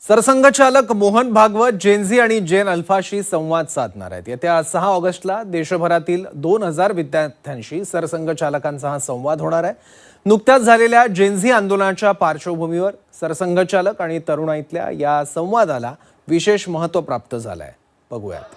सरसंघचालक मोहन भागवत जेनझी आणि जेन अल्फाशी संवाद साधणार आहेत। येत्या 6 ऑगस्टला देशभरातील 2000 विद्यार्थ्यांशी सरसंघचालकांचा हा संवाद होणार आहे। नुकत्याच झालेल्या जेनझी आंदोलनाच्या पार्श्वभूमीवर सरसंघचालक आणि तरुणाईतल्या या संवादाला विशेष महत्त्व प्राप्त झालं आहे। बघूयात।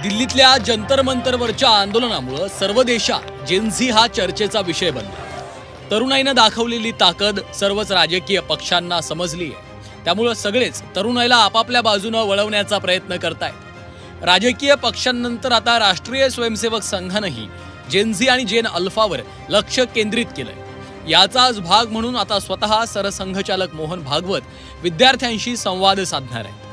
दिल्लीतल्या जंतर मंतरवरच्या आंदोलनामुळे सर्व देशात जेनझी हा चर्चेचा विषय बनला। तरुणाईनं दाखवलेली ताकद सर्वच राजकीय पक्षांना समजली आहे। त्यामुळे सगळेच तरुणाईला आपापल्या बाजूने वळवण्याचा प्रयत्न करतायत। राजकीय पक्षांनंतर आता राष्ट्रीय स्वयंसेवक संघानेही जेनझी आणि जेन अल्फावर लक्ष केंद्रित केलंय। याचाच भाग म्हणून आता स्वतः सरसंघचालक मोहन भागवत विद्यार्थ्यांशी संवाद साधणार आहेत।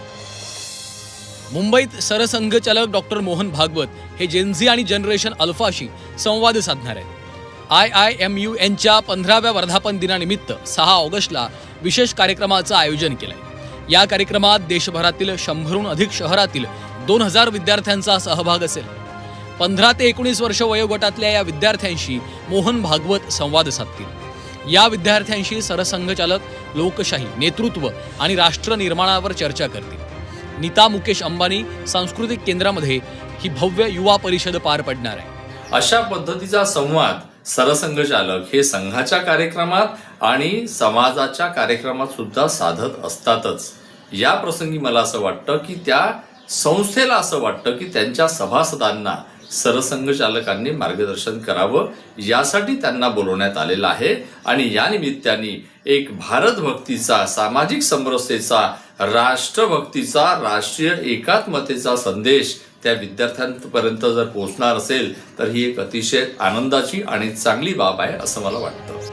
मुंबईत सरसंघचालक डॉक्टर मोहन भागवत हे जेनझी आणि जनरेशन अल्फाशी संवाद साधणार आहेत। IIMUNच्या 15व्या वर्धापन दिनानिमित्त 6 ऑगस्टला विशेष कार्यक्रमाचं आयोजन केलंय। या कार्यक्रमात देशभरातील 100हून अधिक शहरातील 2000 विद्यार्थ्यांचा सहभाग असेल। 15 ते 19 वर्ष वयोगटातल्या या विद्यार्थ्यांशी मोहन भागवत संवाद साधतील। या विद्यार्थ्यांशी सरसंघचालक लोकशाही, नेतृत्व आणि राष्ट्र निर्माणावर चर्चा करतील। नीता मुकेश अंबानी सांस्कृतिक केंद्रामध्ये ही भव्य युवा परिषद पार पडणार आहे। अशा पद्धतीचा संवाद सरसंघचालक हे संघाच्या कार्यक्रमात आणि समाजाच्या कार्यक्रमात सुद्धा साधत असतातच। या प्रसंगी मला असं वाटतं की त्या संस्थेला असं वाटतं की त्यांच्या सभासदांना सरसंघचालकांनी मार्गदर्शन करावं, यासाठी त्यांना बोलवण्यात आलेलं आहे। आणि या निमित्ताने एक भारतभक्तीचा, सामाजिक समरसतेचा, राष्ट्रभक्तीचा, राष्ट्रीय एकात्मतेचा संदेश त्या विद्यार्थ्यांपर्यंत जर पोहोचणार असेल तर ही एक अतिशय आनंदाची आणि चांगली बाब आहे असं मला वाटतं।